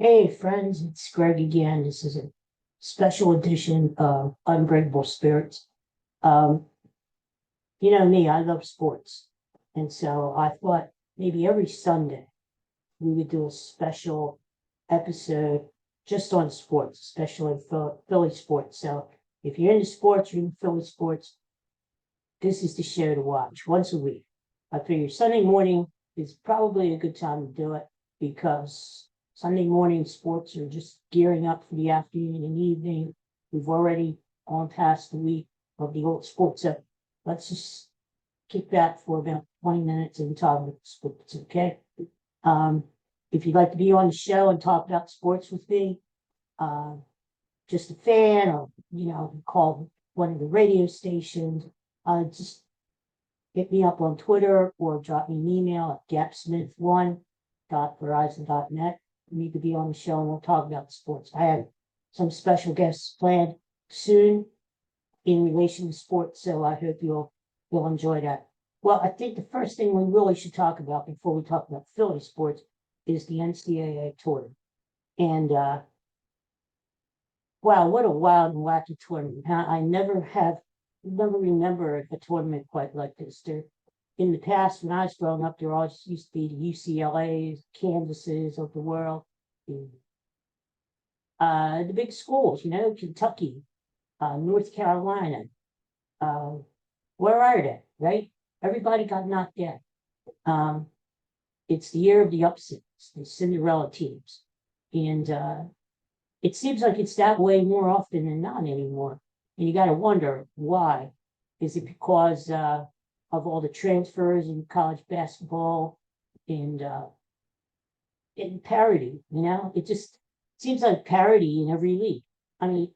Hey friends, it's Greg again. This is a special edition of Unbreakable Spirits. Um, you know me, I love sports. And so I thought maybe every Sunday we would do a special episode just on sports, especially Philly sports. So if you're into sports, you're into Philly sports, this is the show to watch once a week. I figure Sunday morning is probably a good time to do it because Sunday morning sports are just gearing up for the afternoon and evening. We've already gone past the week of the old sports. So let's just kick back for about 20 minutes and talk about sports, okay? Um, if you'd like to be on the show and talk about sports with me, uh, just a fan or, call one of the radio stations, just hit me up on Twitter or drop me an email at gapsmith1.verizon.net. You need to be on the show and we'll talk about sports. I have some special guests planned soon in relation to sports, so I hope you'll enjoy that. Well, I think the first thing we really should talk about before we talk about Philly sports is the NCAA tournament. And wow, what a wild and wacky tournament. I never remember a tournament quite like this. In the past, when I was growing up, there always used to be the UCLA's, Kansases of the world, the big schools, Kentucky, North Carolina. Uh, where are they, right? Everybody got knocked out. Um, it's the year of the upsets, the Cinderella teams. And it seems like it's that way more often than not anymore. And you got to wonder why. Is it because of all the transfers in college basketball and in parity? It just seems like parity in every league. I mean,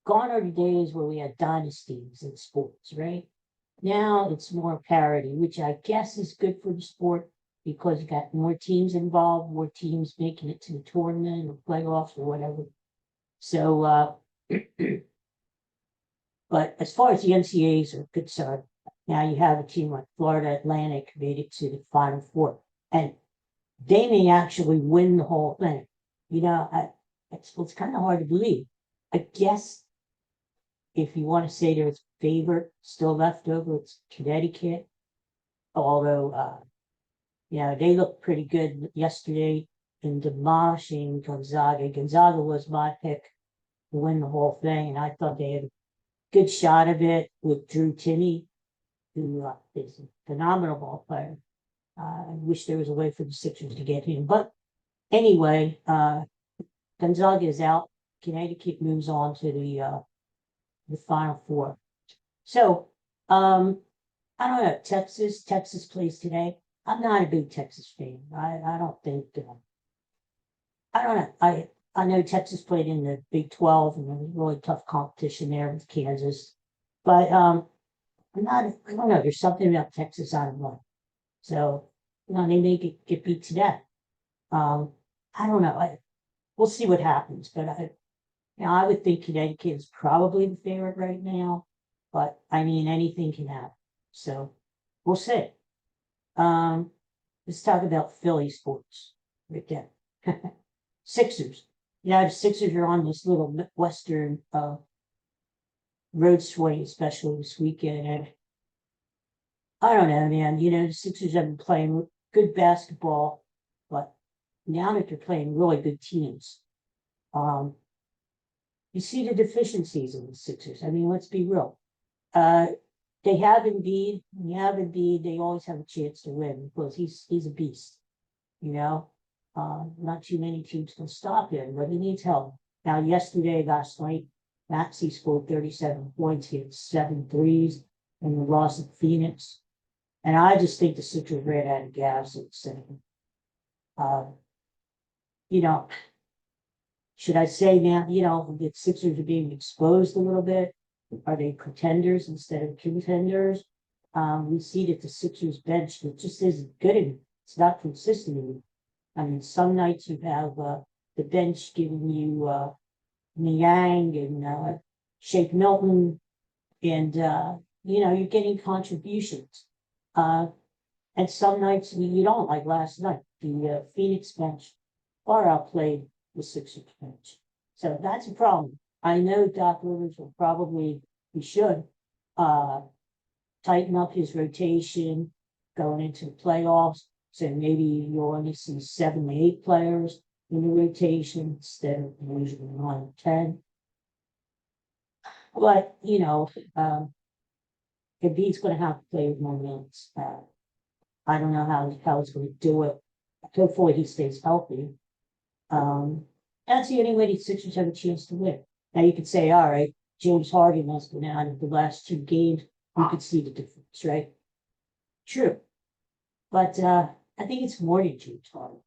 gone are the days where we had dynasties in sports, right? Now it's more parity, which I guess is good for the sport because you got more teams involved, more teams making it to the tournament or playoffs or whatever. So, but as far as the NCAAs are concerned, now you have a team like Florida Atlantic made it to the Final Four, and they may actually win the whole thing. It's kind of hard to believe. I guess if you want to say there's a favorite still left over, it's Connecticut. Although, they looked pretty good yesterday in demolishing Gonzaga. Gonzaga was my pick to win the whole thing, and I thought they had a good shot of it with Drew Timme, who is a phenomenal ball player. I wish there was a way for the Sixers to get him. But anyway, Gonzaga is out. Connecticut moves on to the Final Four. So, I don't know. Texas plays today. I'm not a big Texas fan. I don't think. I don't know. I know Texas played in the Big 12 and there was really tough competition there with Kansas, but I'm not. I don't know. There's something about Texas I don't know. So they may get beat to death. I don't know. We'll see what happens, but I would think Connecticut is probably the favorite right now, but I mean anything can happen. So we'll see. Um, let's talk about Philly sports right there. Sixers. The Sixers are on this little Western road swing, especially this weekend. And I don't know, man. The Sixers have been playing good basketball, but now that they're playing really good teams, um, you see the deficiencies in the Sixers. I mean, let's be real. They have Embiid. When you have Embiid, they always have a chance to win because he's a beast. You know, not too many teams can stop him, but he needs help. Now, last night, Maxey scored 37 points. He had 7 threes in the loss of Phoenix. And I just think the Sixers ran out of gas at the second. You know, should I say now, the Sixers are being exposed a little bit? Are they pretenders instead of contenders? We see that the Sixers bench that just isn't good enough. It's not consistent enough. I mean, some nights you have the bench giving you Niang and Shake Milton, and you're getting contributions. And some nights you don't, like last night, the Phoenix bench far outplayed the Sixers bench. So that's a problem. I know Doc Rivers will probably, he should, tighten up his rotation going into the playoffs. So maybe you'll only see 7 to 8 players in the rotation instead of usually 9 or 10. But, Embiid's going to have to play with more minutes. I don't know how he's going to do it. Hopefully he stays healthy. That's the only way the Sixers have a chance to win. Now you could say, all right, James Harden has been out of the last 2 games. You could see the difference, right? True. But I think it's more than James Harden.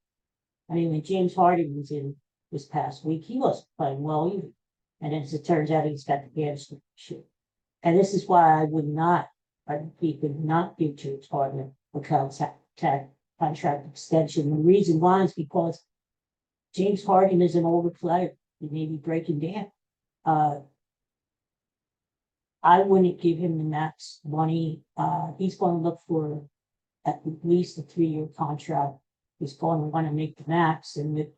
I mean, when James Harden was in this past week, he wasn't playing well either. And as it turns out, he's got the hamstring issue. And this is why I would not give James Harden a contract extension. The reason why is because James Harden is an older player. He may be breaking down. I wouldn't give him the max money. He's going to look for at least a 3-year contract. He's going to want to make the max. And with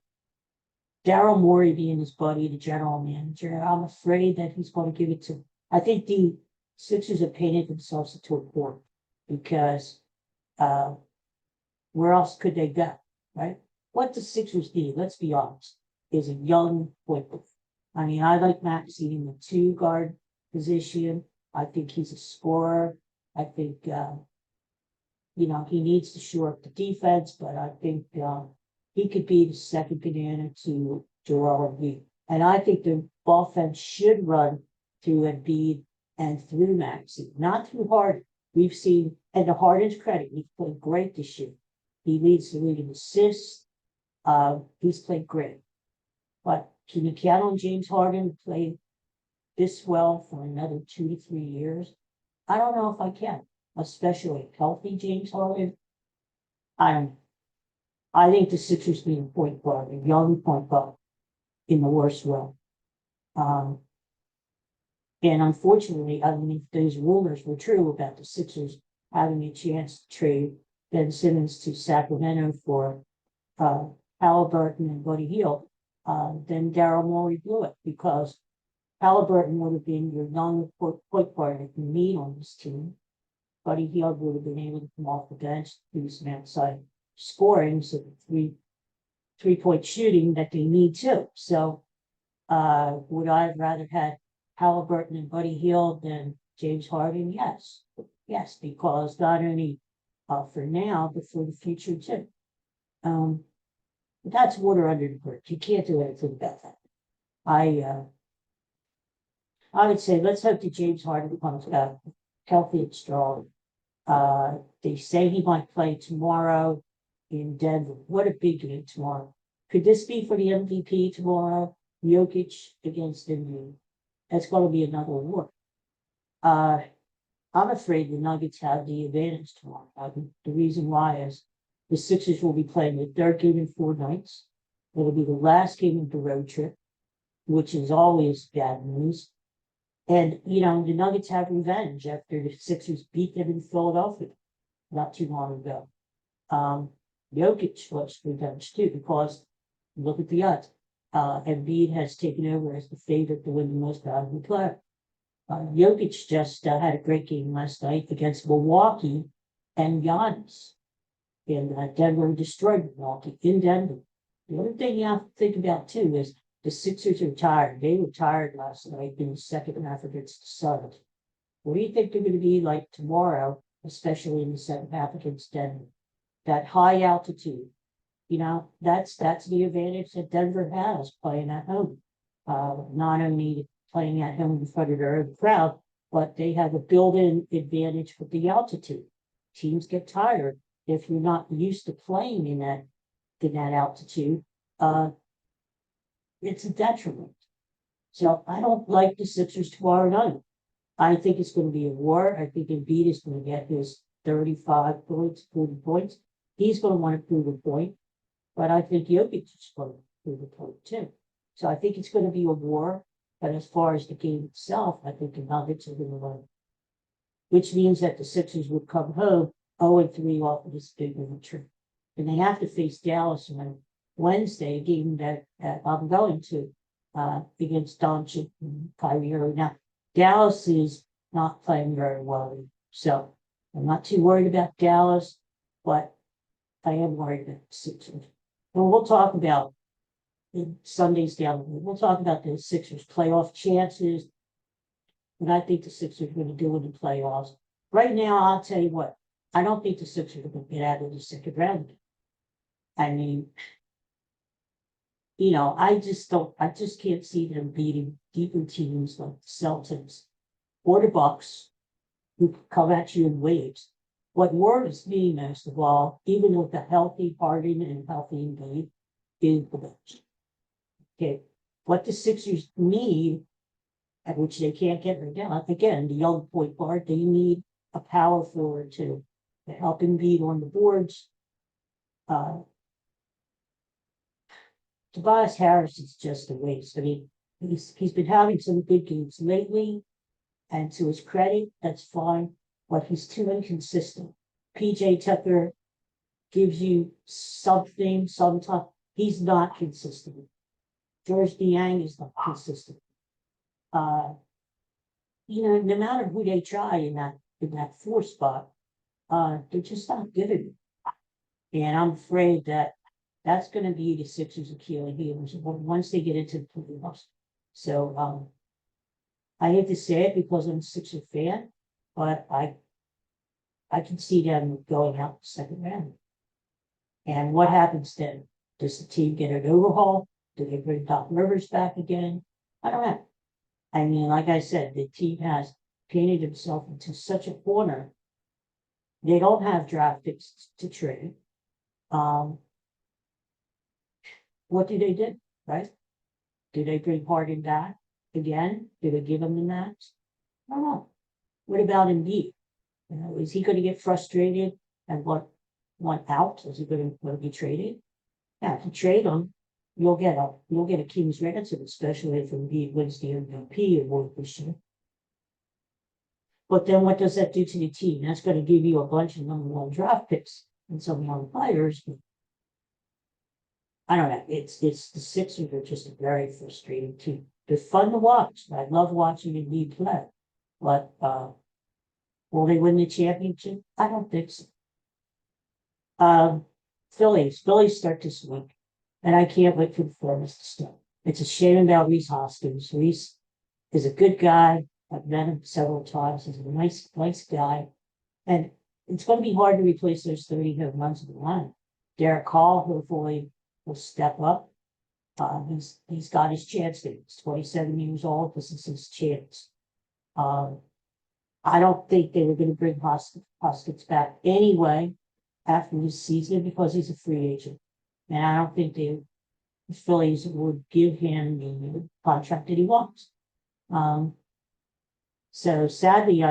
Daryl Morey being his buddy, the general manager, I'm afraid that he's going to give it to. I think the Sixers have painted themselves into a corner because where else could they go, right? What the Sixers need, let's be honest, is a young point guard. I mean, I like Maxey in the 2 guard position. I think he's a scorer. I think, he needs to shore up the defense, but I think he could be the second banana to Joel Embiid. And I think the offense should run through Embiid and through Maxey, not through Harden. We've seen, and to Harden's credit, he's played great this year. He leads the league in assists. He's played great. But can you count on James Harden to play this well for another 2 to 3 years? I don't know if I can, especially healthy James Harden. I think the Sixers need a point guard, a young point guard, in the worst way. And unfortunately, I mean, if those rumors were true about the Sixers having a chance to trade Ben Simmons to Sacramento for Halliburton and Buddy Hield, then Daryl Morey blew it because Halliburton would have been your young point guard that you need on this team. Buddy Hield would have been able to come off the bench, do some outside scoring, so the three-point shooting that they need too. So would I have rather had Halliburton and Buddy Hield than James Harden? Yes. Yes, because not only for now, but for the future too. But that's water under the bridge. You can't do anything about that. I would say let's hope that James Harden comes back healthy and strong. They say he might play tomorrow in Denver. What a big game tomorrow. Could this be for the MVP tomorrow? Jokic against Embiid. That's going to be another war. I'm afraid the Nuggets have the advantage tomorrow. The reason why is the Sixers will be playing the third game in 4 nights. It'll be the last game of the road trip, which is always bad news. And, the Nuggets have revenge after the Sixers beat them in Philadelphia not too long ago. Jokic wants revenge too, because look at the odds. Embiid has taken over as the favorite to win the most valuable player. Jokic just had a great game last night against Milwaukee and Giannis. And Denver destroyed Milwaukee in Denver. The other thing you have to think about too is the Sixers are tired. They were tired last night in the second half against the Suns. What do you think they're going to be like tomorrow, especially in the second half against Denver? That high altitude, that's the advantage that Denver has playing at home. Not only playing at home in front of their own crowd, but they have a built-in advantage with the altitude. Teams get tired if you're not used to playing in that altitude. It's a detriment. So I don't like the Sixers tomorrow night. I think it's going to be a war. I think Embiid is going to get his 35 points, 40 points. He's going to want to prove a point. But I think Jokic is going to prove a point too. So I think it's going to be a war. But as far as the game itself, I think the Nuggets are going to win. Which means that the Sixers would come home 0-3 off of this big of a trip. And they have to face Dallas Wednesday, game that I'm going to against Doncic and Kyrie Irving. Now, Dallas is not playing very well, so I'm not too worried about Dallas, but I am worried about the Sixers. And we'll talk about in Sundays down the road. We'll talk about the Sixers playoff chances, and I think the Sixers are going to do in the playoffs. Right now, I'll tell you what, I don't think the Sixers are going to get out of the second round. I mean, I just can't see them beating deeper teams like the Celtics or the Bucks who come at you in waves. What worries me most of all, even with the healthy Harden and healthy Embiid, is the bench. Okay, what the Sixers need, at which they can't get right now, again, the young point guard, they need a power forward to help Embiid on the boards. Tobias Harris is just a waste. I mean, he's been having some good games lately, and to his credit, that's fine, but he's too inconsistent. PJ Tucker gives you something sometimes. He's not consistent. George Niang is not consistent. No matter who they try in that 4 spot, they're just not giving it. And I'm afraid that's going to be the Sixers' Achilles heel once they get into the playoffs. So I hate to say it because I'm a Sixers fan, but I can see them going out the second round. And what happens then? Does the team get an overhaul? Do they bring Doc Rivers back again? I don't know. I mean, like I said, the team has painted himself into such a corner. They don't have draft picks to trade. What do they do, right? Do they bring Harden back again? Do they give him the max? I don't know. What about Embiid? Is he going to get frustrated and want out? Is he going to be traded? Yeah, if you trade him, you'll get a king's ransom, especially if Embiid wins the MVP award this year. But then what does that do to the team? That's going to give you a bunch of #1 draft picks and some young players. I don't know. It's the Sixers are just a very frustrating team. They're fun to watch. I love watching Embiid play. But will they win the championship? I don't think so. Phillies start this week, and I can't wait for the Phillies to start. It's a shame about Rhys Hoskins. Rhys is a good guy. I've met him several times. He's a nice guy, and it's going to be hard to replace those 30 home runs in the line. Derek Hall, hopefully, will step up. He's got his chance. He's 27 years old. This is his chance. I don't think they were going to bring Hoskins back anyway after this season because he's a free agent. And I don't think the Phillies would give him the contract that he wants. So sadly,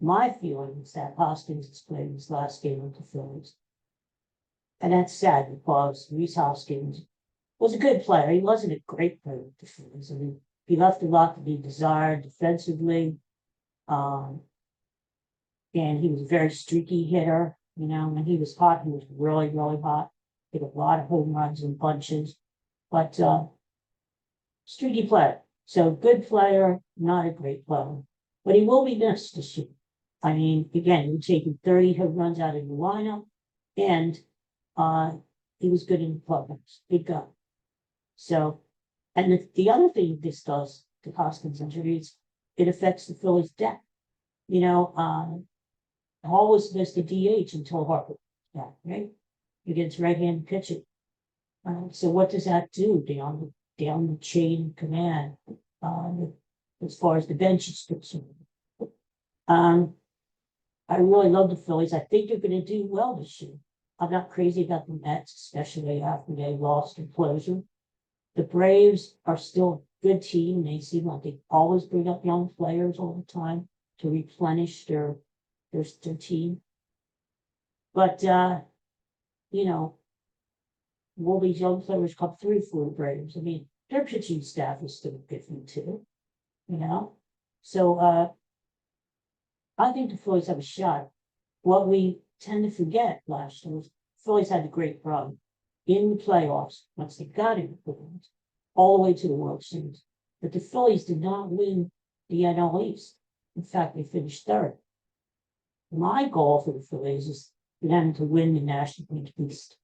my feeling is that Hoskins is playing his last game with the Phillies. And that's sad because Rhys Hoskins was a good player. He wasn't a great player with the Phillies. I mean, he left a lot to be desired defensively. And he was a very streaky hitter. When he was hot, he was really, really hot. Hit a lot of home runs in bunches. But streaky player. So good player, not a great player. But he will be missed this year. I mean, again, you're taking 30 home runs out of the lineup, and he was good in the clubhouse. Big guy. So, and the other thing this does to Hoskins' injuries, it affects the Phillies' depth. Hall was supposed to DH until Harper. Yeah, right? Against right-handed pitching. So what does that do down the chain of command as far as the bench is concerned? I really love the Phillies. I think they're going to do well this year. I'm not crazy about the Mets, especially after they lost their closer. The Braves are still a good team. They seem like they always bring up young players all the time to replenish their team. But will these young players come through for the Braves? I mean, their pitching staff is still different too. So I think the Phillies have a shot. What we tend to forget last year was Phillies had a great run. in the playoffs once they got in the playoffs, all the way to the World Series. But the Phillies did not win the NL East. In fact, they finished third. My goal for the Phillies is for them to win the National League East.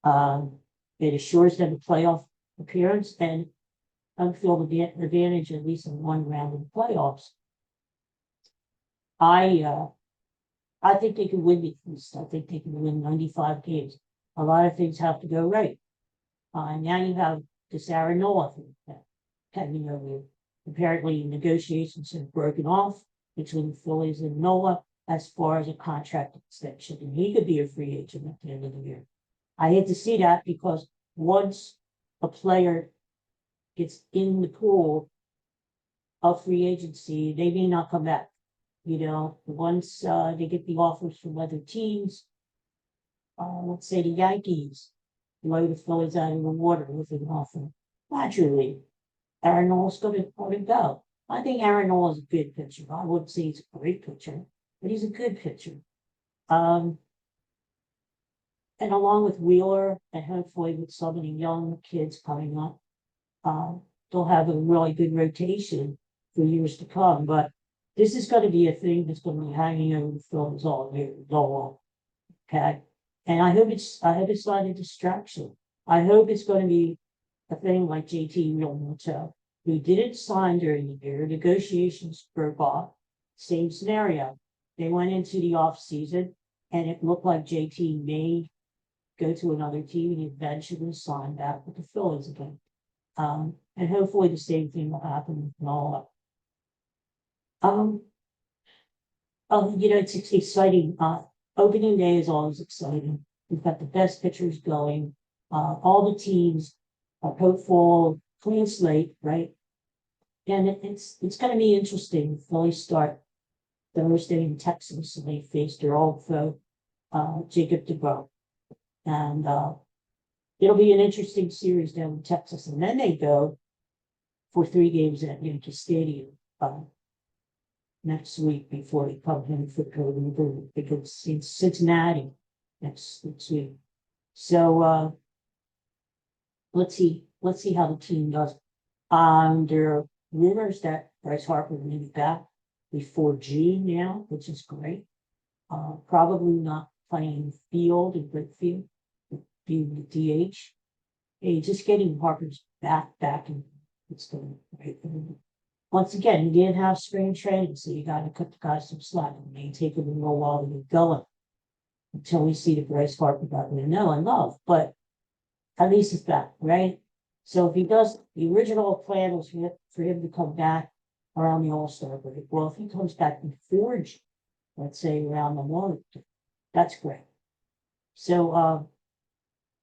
It assures them a playoff appearance and unfield advantage at least in one round of the playoffs. I think they can win the East. I think they can win 95 games. A lot of things have to go right. Now you have this Aaron Nola thing hanging over you. Apparently, negotiations have broken off between the Phillies and Nola as far as a contract extension, and he could be a free agent at the end of the year. I hate to see that because once a player gets in the pool of free agency, they may not come back. Once they get the offers from other teams, let's say the Yankees blow the Phillies out of the water with an offer. Naturally, Aaron Nola's going to go. I think Aaron Nola is a good pitcher. I wouldn't say he's a great pitcher, but he's a good pitcher. And along with Wheeler, and hopefully with so many young kids coming up, they'll have a really good rotation for years to come. But this is going to be a thing that's going to be hanging over the Phillies all year long. Okay. And I hope it's not a distraction. I hope it's going to be a thing like JT Realmuto, who didn't sign during the year. Negotiations broke off. Same scenario. They went into the off season, and it looked like JT may go to another team and eventually sign back with the Phillies again. And hopefully the same thing will happen with Nola. It's exciting. Opening day is always exciting. We've got the best pitchers going. All the teams are hopeful, clean slate, right? And it's going to be interesting. The Phillies start Thursday in Texas, and they face their old foe, Jacob DeGrom. And it'll be an interesting series down in Texas. And then they go for 3 games at Yankee Stadium next week before they come in for COVID because it's Cincinnati next week. So let's see how the team does. There are rumors that Bryce Harper may be back before June now, which is great. Probably not playing field in great field, being the DH. Hey, just getting Harper's back and it's going right. Once again, you didn't have spring training, so you got to cut the guys some slack. It may take them a little while to get going until we see the Bryce Harper that we know and love. But at least he's back, right? So if he does, the original plan was for him to come back around the All-Star break. Well, if he comes back before June, let's say around the month, that's great. So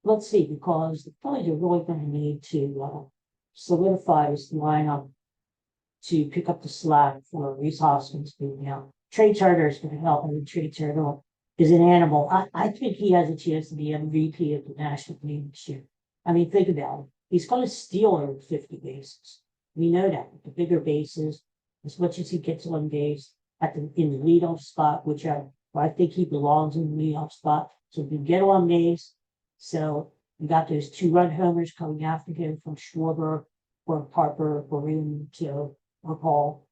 let's see, because the Phillies are really going to need to solidify this lineup to pick up the slack for Rhys Hoskins being out. Trey Turner is going to help. Trey Turner is an animal. I think he has a chance to be MVP of the National League this year. I mean, think about it. He's going to steal over 50 bases. We know that. The bigger bases, as much as he gets on base in the leadoff spot, which I think he belongs in the leadoff spot. So he can get on base. So you got those 2-run homers coming after him from Schwarber or Harper or Realmuto or Paul.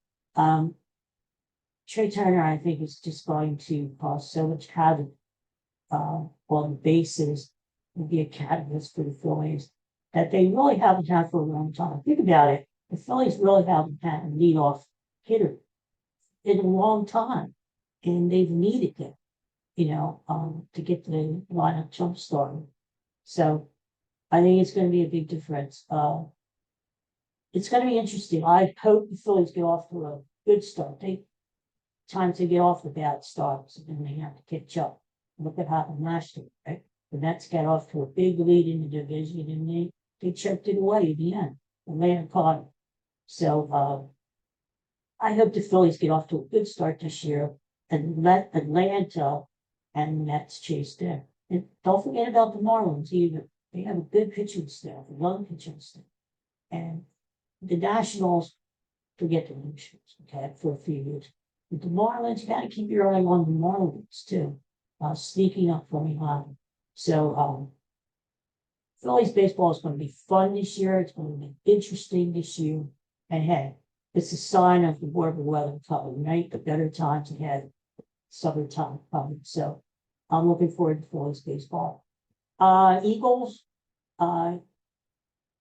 Trey Turner, I think, is just going to cause so much havoc on the bases and be a catalyst for the Phillies that they really haven't had for a long time. Think about it. The Phillies really haven't had a leadoff hitter in a long time, and they've needed it, to get the lineup jump started. So I think it's going to be a big difference. It's going to be interesting. I hope the Phillies get off to a good start. Times they get off the bad starts, and then they have to catch up. Look what happened last year, right? The Mets got off to a big lead in the division, and they choked it away at the end. Atlanta caught it. So I hope the Phillies get off to a good start this year and let Atlanta and the Mets chase them. And don't forget about the Marlins either. They have a good pitching staff, a young pitching staff. And the Nationals, forget the Nationals, okay, for a few years. But the Marlins, you got to keep your eye on the Marlins too, sneaking up from behind. So Phillies baseball is going to be fun this year. It's going to be interesting this year. And hey, it's a sign of the warmer weather coming, right? The better times ahead, summertime coming. So I'm looking forward to Phillies baseball. Eagles, I'm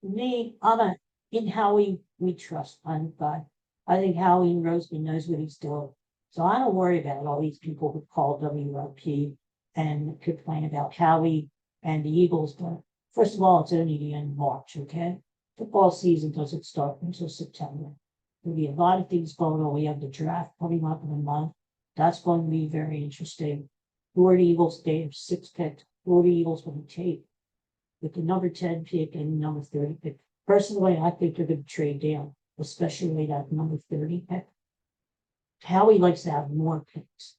in Howie, we trust on God. I think Howie Roseman knows what he's doing. So I don't worry about all these people who call WRP and complain about Howie and the Eagles. But first of all, it's only the end of March, okay? Football season doesn't start until September. There'll be a lot of things going on. We have the draft coming up in a month. That's going to be very interesting. Who are the Eagles? They have 6 picks. Who are the Eagles going to take with the number 10 pick and number 30 pick? Personally, I think they're going to trade down, especially that number 30 pick. Howie likes to have more picks.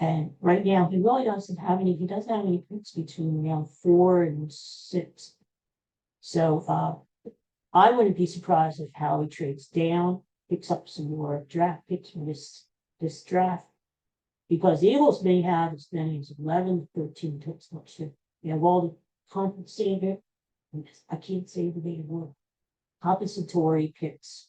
And right now, he really doesn't have any, he doesn't have any picks between round 4 and 6. So I wouldn't be surprised if Howie trades down, picks up some more draft picks from this draft. Because the Eagles may have as many as 11, 13 picks next year. They have all the compensated, I can't say the name word, compensatory picks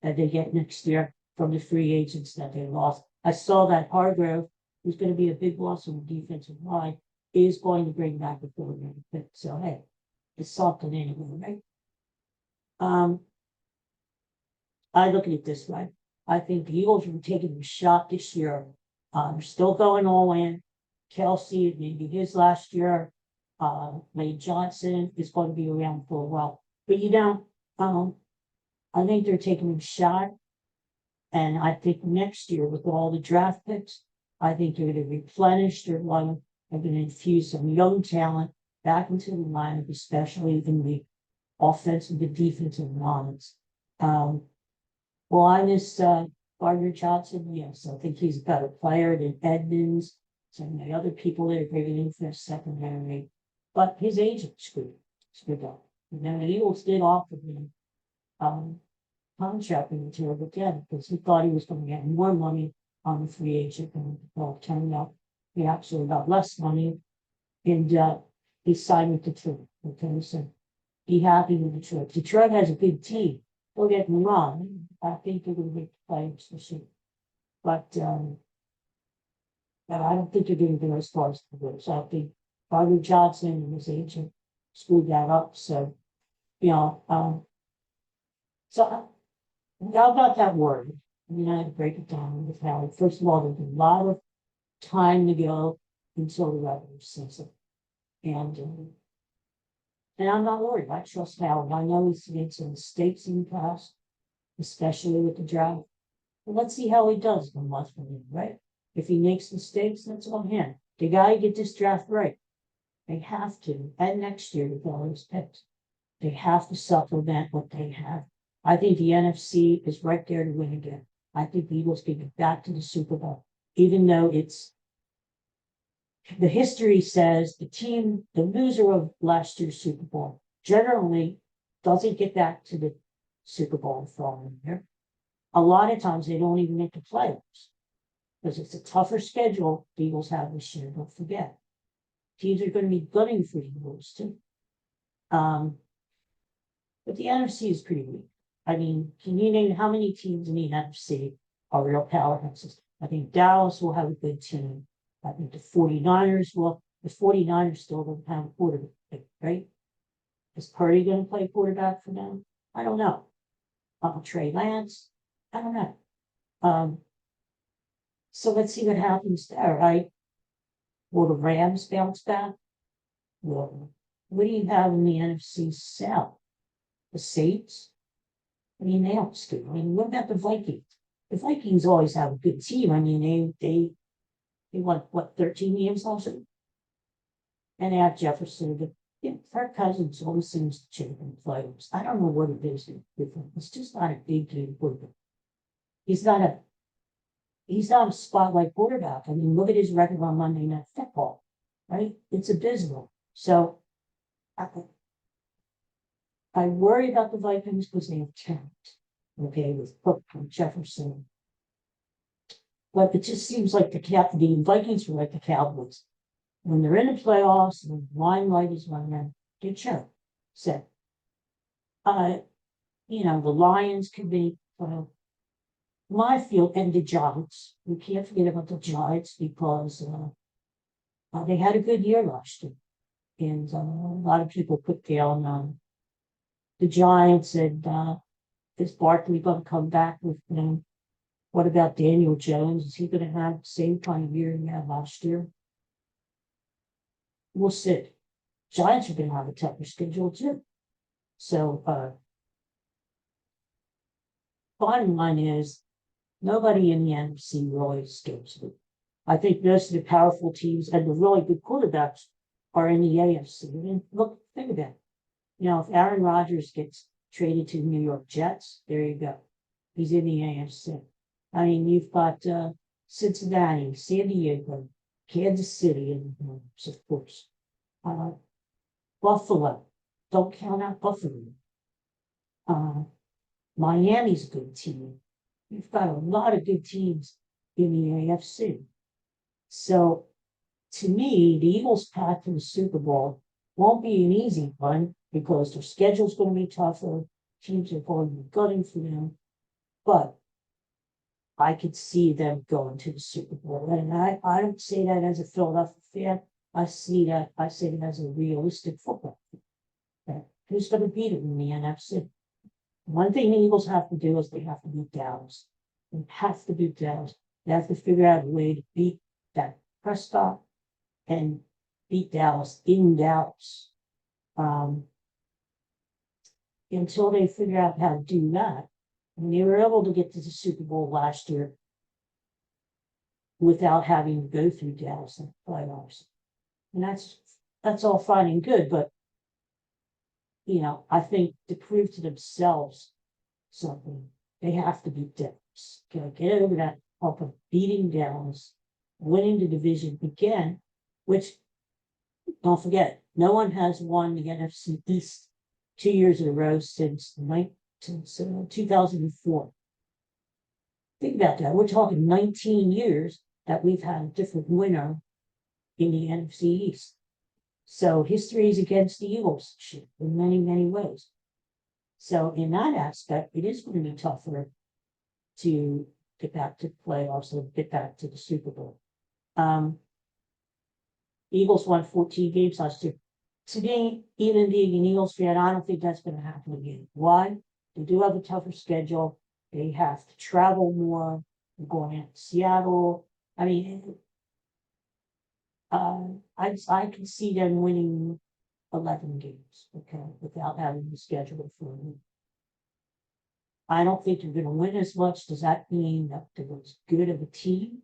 that they get next year from the free agents that they lost. I saw that Hargrove, who's going to be a big loss on the defensive line, is going to bring back a 4-round pick. So hey, it's something anyway, right? I look at it this way. I think the Eagles are taking a shot this year. They're still going all in. Kelsey, maybe his last year. Lane Johnson is going to be around for a while. But I think they're taking a shot. And I think next year, with all the draft picks, I think they're going to replenish their lineup. They're going to infuse some young talent back into the lineup, especially in the offensive and defensive lines. Linus Gardner Johnson, yes, I think he's a better player than Edmonds. Some of the other people that are bringing in for a secondary, but his agent screwed up. And then the Eagles did offer him contracting material again because he thought he was going to get more money on the free agent, and well, it turned out he actually got less money, and he signed with Detroit. Okay, so be happy with Detroit. Detroit has a good team. Don't get me wrong. I think they're going to make the playoffs this year, but I don't think they're going to go as far as the Bulls. I think Gardner Johnson and his agent screwed that up. So, so I'm not that worried. I had to break it down with Howie. First of all, there's a lot of time to go until the regular season, and I'm not worried. I trust Howie. I know he's made some mistakes in the past, especially with the draft. But let's see how he does in a month from now, right? If he makes mistakes, that's on him. They got to get this draft right. They have to. And next year, with all those picks, they have to supplement what they have. I think the NFC is right there to win again. I think the Eagles can get back to the Super Bowl, even though it's the history says the loser of last year's Super Bowl generally doesn't get back to the Super Bowl the following year. A lot of times they don't even make the playoffs because it's a tougher schedule the Eagles have this year. Don't forget, teams are going to be gunning for the Eagles too. But the NFC is pretty weak. I mean, can you name how many teams in the NFC are real powerhouses? I think Dallas will have a good team. I think the 49ers will. The 49ers still don't have a quarterback, right? Is Purdy going to play quarterback for them? I don't know. Trey Lance? I don't know. So let's see what happens there, right? Will the Rams bounce back? Well, what do you have in the NFC South? The Saints? I mean, they don't screw. I mean, what about the Vikings? The Vikings always have a good team. I mean, they won, 13 games last year? And they have Jefferson. But Kirk Cousins always seems to change in the playoffs. I don't know what it is with him. It's just not a big game quarterback. He's not a spotlight quarterback. I mean, look at his record on Monday Night Football, right? It's abysmal. So I worry about the Vikings because they have talent, okay, with Cook and Jefferson. But it just seems like the Vikings are like the Cowboys. When they're in the playoffs and the limelight is on them, Good show. So, uh, the Lions could be my field and the Giants. We can't forget about the Giants because they had a good year last year, and a lot of people put down the Giants and is Barkley going to come back with them? What about Daniel Jones? Is he going to have the same kind of year he had last year? We'll see. Giants are going to have a tougher schedule too. So, bottom line is nobody in the NFC really escapes it. I think most of the powerful teams and the really good quarterbacks are in the AFC. And look, think about it. If Aaron Rodgers gets traded to the New York Jets, there you go. He's in the AFC. I mean, you've got Cincinnati, San Diego, Kansas City, and of course, Buffalo. Don't count out Buffalo. Miami's a good team. You've got a lot of good teams in the AFC. So, to me, the Eagles' path to the Super Bowl won't be an easy one because their schedule's going to be tougher. Teams are going to be gunning for them. But I could see them going to the Super Bowl. And I don't say that as a Philadelphia fan. I say that as a realistic football fan. Who's going to beat it in the NFC? One thing the Eagles have to do is they have to beat Dallas. They have to beat Dallas. They have to figure out a way to beat that Prescott and beat Dallas in Dallas. Until they figure out how to do that, and they were able to get to the Super Bowl last year without having to go through Dallas in the playoffs. And that's all fine and good, but I think to prove to themselves something, they have to beat Dallas. Get over that hump of beating Dallas, winning the division again, which don't forget, no one has won the NFC East 2 years in a row since 2004. Think about that. We're talking 19 years that we've had a different winner in the NFC East. So history is against the Eagles in many, many ways. So in that aspect, it is going to be tougher to get back to the playoffs and get back to the Super Bowl. Eagles won 14 games last year. To me, even being an Eagles fan, I don't think that's going to happen again. Why? They do have a tougher schedule. They have to travel more. They're going out to Seattle. I mean, I can see them winning 11 games, okay, without having to schedule it for me. I don't think they're going to win as much. Does that mean that they're as good of a team?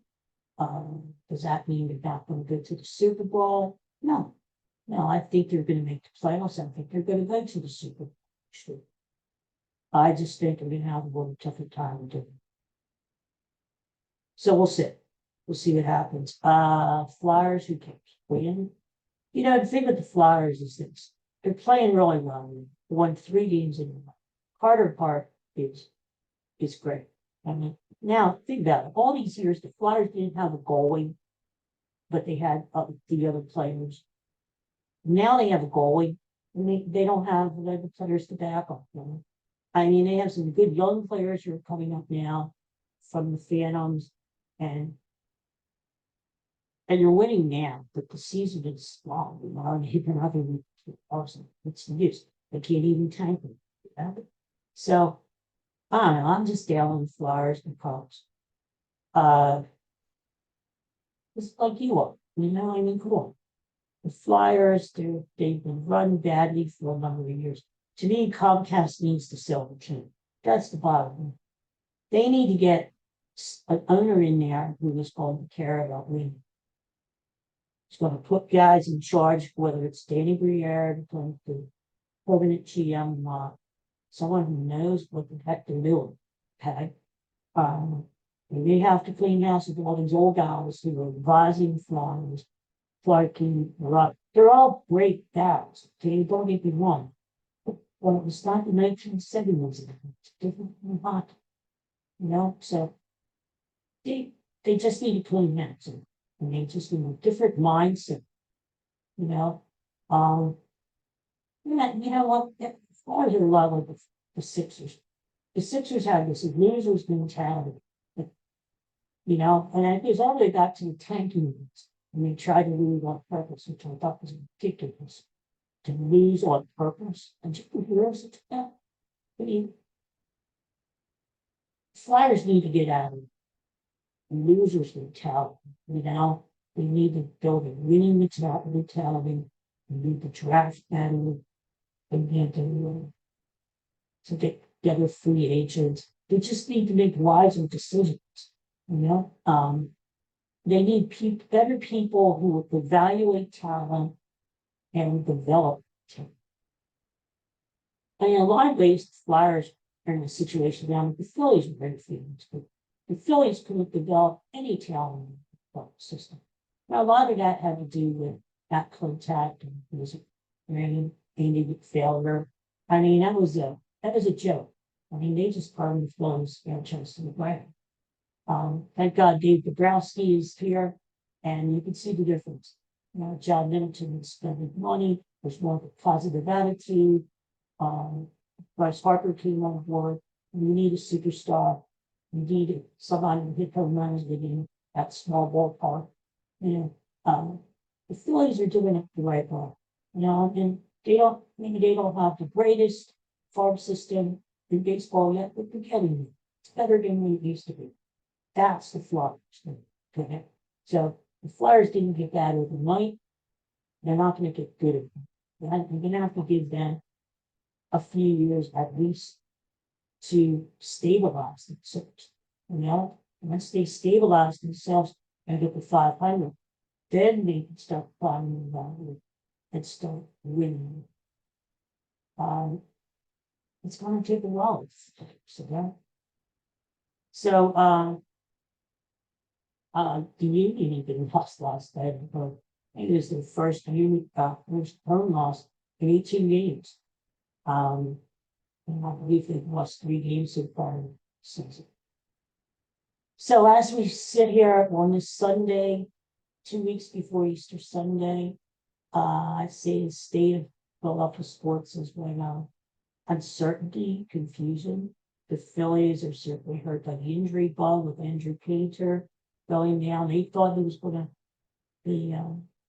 Does that mean they're not going to go to the Super Bowl? No. I think they're going to make the playoffs. I think they're going to go to the Super Bowl. I just think they're going to have a little tougher time doing it. So we'll see. We'll see what happens. Flyers, who cares? Win. The thing with the Flyers is this. They're playing really well. They won 3 games in a row. Carter Park is great. I mean, now think about it. All these years, the Flyers didn't have a goalie, but they had the other players. Now they have a goalie, and they don't have the other players to back up them. I mean, they have some good young players who are coming up now from the Phantoms, and you're winning now, but the season is long. They're not going to be awesome. It's the use. They can't even tank them. So, I don't know. I'm just down on the Flyers and Cubs. It's like you are. I mean, cool. The Flyers, they've been run badly for a number of years. To me, Comcast needs to sell the team. That's the bottom line. They need to get an owner in there who is going to care about winning. He's going to put guys in charge, whether it's Danny Briere, the permanent GM, someone who knows what the heck they're doing. Okay. They may have to clean house with all these old guys who are advising Flyers. Clarky, they're all great guys. Okay, don't get me wrong. Well, it was not the 1970s. It's different from hockey. So they just need to clean house, and they just need a different mindset. Yeah, you know what? The Flyers are a lot like the Sixers. The Sixers have this losers mentality, you know, and it goes all the way back to the tanking leagues. And they tried to lose on purpose, which I thought was ridiculous. To lose on purpose. And you can hear us at that. I mean, Flyers need to get out of losers mentality. You know, we need to build a winning mentality. We need to draft better. We need to get better free agents. They just need to make wiser decisions. You know, they need better people who will evaluate talent and develop talent. And in a lot of ways, the Flyers are in a situation now with the Phillies are very feelings, but the Phillies couldn't develop any talent in the system. Now, a lot of that had to do with that contact and was it Andy McPhailor. I mean, that was a joke. I mean, they just part of the Phillies franchise to the ground. Thank God Dave Dabrowski is here, and you can see the difference. You know, John Middleton is spending money. There's more of a positive attitude. Bryce Harper came on board. You need a superstar. You need somebody who hit home runs within that small ballpark. You know, the Phillies are doing it the right way. You know, and maybe they don't have the greatest farm system in baseball yet, but they're getting it. It's better than it used to be. That's the Flyers. Okay. So the Flyers didn't get that overnight. They're not going to get good at it. You're going to have to give them a few years at least to stabilize themselves. You know, once they stabilize themselves and get to 500, then they can start climbing the mountain and start winning. It's going to take a while. So the Union even lost last night. It was their first home loss in 18 games. And I believe they've lost 3 games so far in the season. So as we sit here on this Sunday, 2 weeks before Easter Sunday, I say the state of Philadelphia sports is right now uncertainty, confusion. The Phillies are certainly hurt by the injury bug with Andrew Painter going down. They thought he was going to be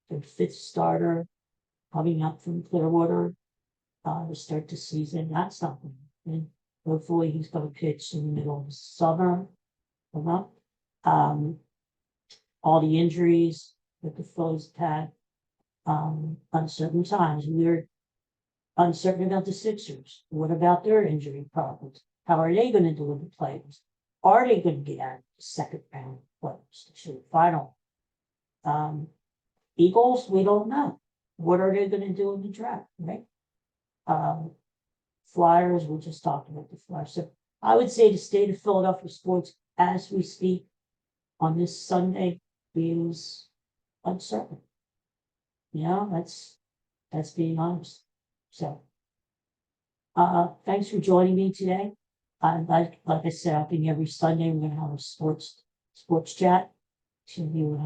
their 5th starter coming up from Clearwater to start the season. That's not going to happen. Hopefully he's going to pitch in the middle of the summer. All the injuries that the Phillies had, uncertain times. We're uncertain about the Sixers. What about their injury problems? How are they going to do with the players? Are they going to get out of the second round players to final? Eagles, we don't know. What are they going to do in the draft, right? Flyers, we're just talking about the Flyers. So I would say the state of Philadelphia sports as we speak on this Sunday is uncertain. You know, that's being honest. So thanks for joining me today. Like I said, I think every Sunday we're gonna have a sports chat. And we're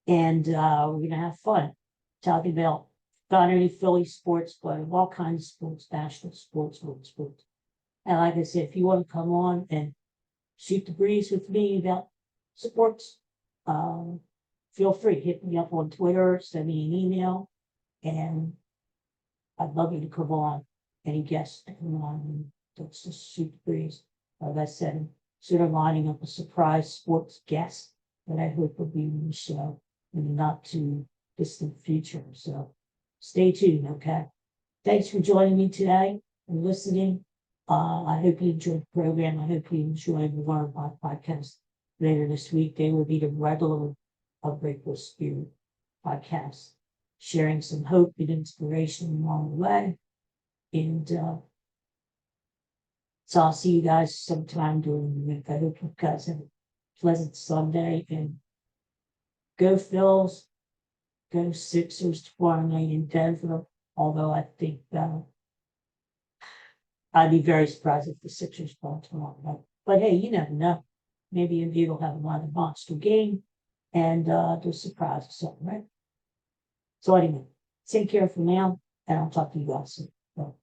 gonna have fun talking about not only Philly sports, but all kinds of sports, national sports, world sports. And like I said, if you want to come on and shoot the breeze with me about sports, feel free. Hit me up on Twitter, send me an email, and I'd love you to come on. Any guests to come on and let's just shoot the breeze. Like I said, sort of lining up a surprise sports guest that I hope will be on the show in the not too distant future. So stay tuned, okay? Thanks for joining me today and listening. I hope you enjoyed the program. I hope you enjoyed one of my podcasts later this week. They will be the regular Unbreakable Spirit podcast, sharing some hope and inspiration along the way. And so I'll see you guys sometime during the week. I hope you guys have a pleasant Sunday and go Phils, go Sixers tomorrow night in Denver. Although I think I'd be very surprised if the Sixers won tomorrow night. But hey, you never know. Maybe Indeed will have another monster game and they'll surprise us, right? So anyway, take care for now. and I'll talk to you guys soon. So,